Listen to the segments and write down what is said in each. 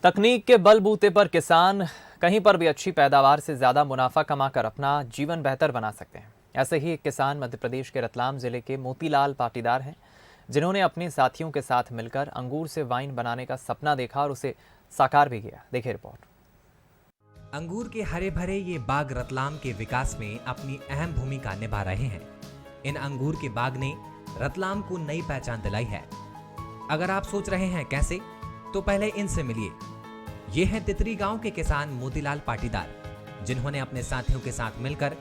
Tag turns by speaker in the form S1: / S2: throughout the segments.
S1: तकनीक के बलबूते पर किसान कहीं पर भी अच्छी पैदावार से ज़्यादा मुनाफा कमाकर अपना जीवन बेहतर बना सकते हैं। ऐसे ही एक किसान मध्य प्रदेश के रतलाम ज़िले के मोतीलाल पाटीदार हैं, जिन्होंने अपने साथियों के साथ मिलकर अंगूर से वाइन बनाने का सपना देखा और उसे साकार भी किया। देखिए रिपोर्ट।
S2: अंगूर के हरे भरे ये बाग रतलाम के विकास में अपनी अहम भूमिका निभा रहे हैं। इन अंगूर के बाग ने रतलाम को नई पहचान दिलाई है। अगर आप सोच रहे हैं कैसे, तो पहले इनसे मिलिए। ये हैं तितरी गांव के किसान मोतीलाल पाटीदार, जिन्होंने अपने साथियों के साथ मिलकर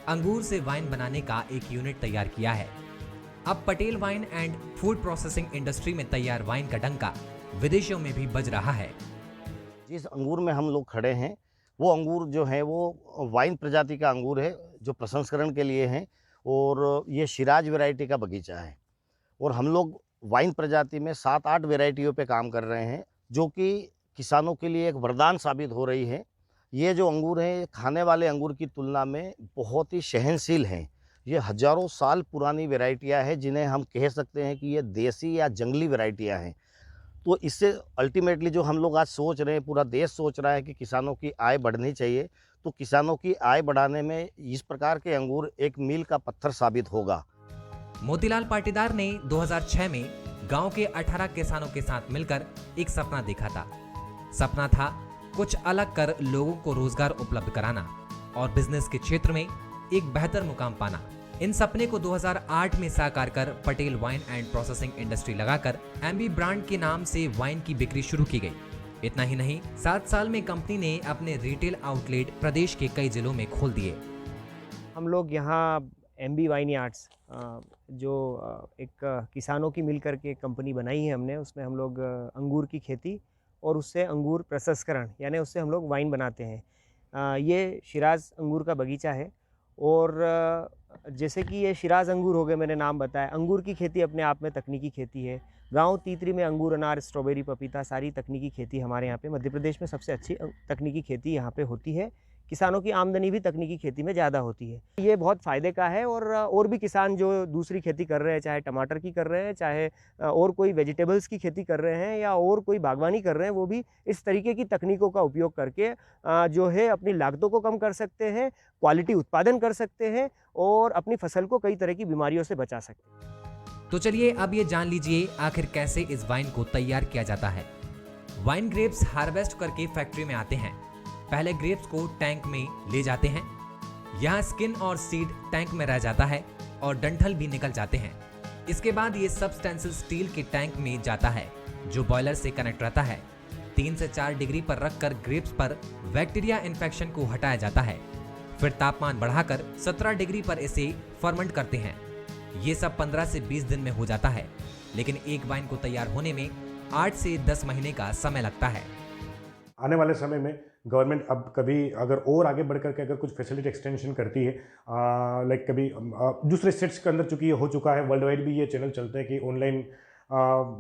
S2: अंगूर से वाइन बनाने का एक यूनिट तैयार किया है। अब Patel wine and food processing industry में तैयार वाइन का डंका विदेशों में भी बज रहा है।
S3: जिस अंगूर में हम लोग खड़े हैं, वो अंगूर जो है वो वाइन प्रजाति का अंगूर है, जो प्रसंस्करण के लिए है। और ये शिराज वैरायटी का बगीचा है और हम लोग वाइन प्रजाति में 7-8 वैरायटियों पे काम कर रहे हैं, जो कि किसानों के लिए एक वरदान साबित हो रही है। ये जो अंगूर हैं, खाने वाले अंगूर की तुलना में बहुत ही सहनशील हैं। ये हज़ारों साल पुरानी वैरायटियाँ हैं, जिन्हें हम कह सकते हैं कि ये देसी या जंगली वैरायटियाँ हैं। तो इससे अल्टीमेटली जो हम लोग आज सोच रहे हैं, पूरा देश सोच रहा है कि किसानों की आय बढ़नी चाहिए, तो किसानों की आय बढ़ाने में इस प्रकार के अंगूर एक मील का पत्थर साबित होगा।
S2: मोतीलाल पाटीदार ने 2006 में गांव के 18 किसानों के साथ मिलकर एक सपना देखा था। सपना था कुछ अलग कर लोगों को रोजगार उपलब्ध कराना और बिजनेस के क्षेत्र में एक बेहतर मुकाम पाना। इन सपने को 2008 में साकार कर Patel wine and processing industry लगाकर एमबी ब्रांड के नाम से वाइन की बिक्री शुरू की गई। इतना ही नहीं, 7 साल में कंपनी ने अपने रिटेल आउटलेट प्रदेश के कई जिलों में खोल दिए।
S4: हम लोग यहाँ एमबी वाइन आर्ट्स जो एक किसानों की मिलकर के कंपनी बनाई है हमने, उसमें हम लोग अंगूर की खेती और उससे अंगूर प्रसंस्करण यानी उससे हम लोग वाइन बनाते हैं। ये शिराज अंगूर का बगीचा है और जैसे कि ये शिराज अंगूर हो गए, मैंने नाम बताया। अंगूर की खेती अपने आप में तकनीकी खेती है। गांव तीतरी में अंगूर, अनार, स्ट्रॉबेरी, पपीता सारी तकनीकी खेती हमारे यहाँ पे मध्य प्रदेश में सबसे अच्छी तकनीकी खेती यहाँ पे होती है। किसानों की आमदनी भी तकनीकी खेती में ज़्यादा होती है। ये बहुत फ़ायदे का है और भी किसान जो दूसरी खेती कर रहे हैं, चाहे टमाटर की कर रहे हैं, चाहे और कोई वेजिटेबल्स की खेती कर रहे हैं या और कोई बागवानी कर रहे हैं, वो भी इस तरीके की तकनीकों का उपयोग करके जो है अपनी लागतों को कम कर सकते हैं, क्वालिटी उत्पादन कर सकते हैं और अपनी फसल को कई तरह की बीमारियों से बचा सकते हैं।
S2: तो चलिए अब ये जान लीजिए आखिर कैसे इस वाइन को तैयार किया जाता है। वाइन ग्रेप्स हार्वेस्ट करके फैक्ट्री में आते हैं। पहले ग्रेप्स को टैंक में ले जाते हैं। यहाँ स्किन और सीड टैंक में रह जाता है और डंठल भी निकल जाते हैं। इसके बाद ये सब्सटेंशियल स्टील के टैंक में जाता है, जो बॉयलर से कनेक्ट रहता है। 3 से 4 डिग्री पर रखकर ग्रेप्स पर बैक्टीरिया इन्फेक्शन को हटाया जाता है। फिर तापमान बढ़ाकर 17 डिग्री पर इसे फर्मेंट करते हैं। ये सब 15 से 20 दिन में हो जाता है, लेकिन एक वाइन को तैयार होने में 8 से 10 महीने का समय लगता है।
S5: आने वाले समय में गवर्नमेंट अब कभी अगर और आगे बढ़ करके अगर कुछ फैसिलिटी एक्सटेंशन करती है, लाइक कभी दूसरे स्टेट्स के अंदर चूँकि ये हो चुका है, वर्ल्ड वाइड भी ये चैनल चलते हैं कि ऑनलाइन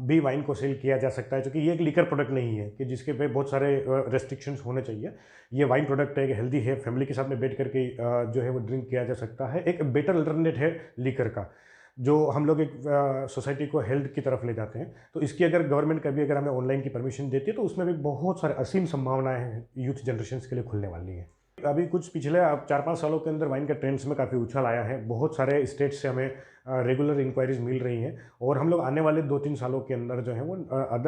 S5: भी वाइन को सेल किया जा सकता है, क्योंकि ये एक लीकर प्रोडक्ट नहीं है कि जिसके पे बहुत सारे रेस्ट्रिक्शंस होने चाहिए। ये वाइन प्रोडक्ट है, हेल्दी है, फैमिली के साथ में बैठ करके जो है वो ड्रिंक किया जा सकता है। एक बेटर अल्टरनेट है लीकर का, जो हम लोग एक सोसाइटी को हेल्थ की तरफ ले जाते हैं। तो इसकी अगर गवर्नमेंट कभी अगर हमें ऑनलाइन की परमिशन देती है, तो उसमें भी बहुत सारे असीम संभावनाएं यूथ जनरेशन के लिए खुलने वाली हैं। अभी कुछ पिछले 4-5 सालों के अंदर वाइन का ट्रेंड्स में काफ़ी उछाल आया है। बहुत सारे स्टेट से हमें रेगुलर इंक्वायरीज मिल रही हैं और हम लोग आने वाले 2-3 सालों के अंदर जो है वो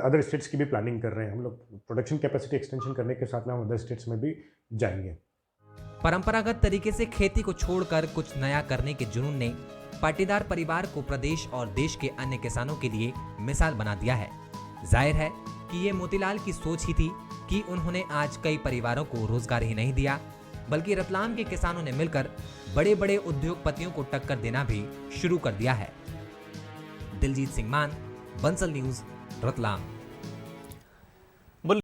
S5: अदर स्टेट्स की भी प्लानिंग कर रहे हैं। हम लोग प्रोडक्शन कैपेसिटी एक्सटेंशन करने के साथ में हम अदर स्टेट्स में भी जाएंगे।
S2: परंपरागत तरीके से खेती को छोड़कर कुछ नया करने के जुनून ने पाटीदार परिवार को प्रदेश और देश के अन्य किसानों के लिए मिसाल बना दिया है। जाहिर है कि ये मोतीलाल की सोच ही थी कि उन्होंने आज कई परिवारों को रोजगार ही नहीं दिया, बल्कि रतलाम के किसानों ने मिलकर बड़े बड़े उद्योगपतियों को टक्कर देना भी शुरू कर दिया है। दिलजीत सिंह मान, बंसल न्यूज, रतलाम।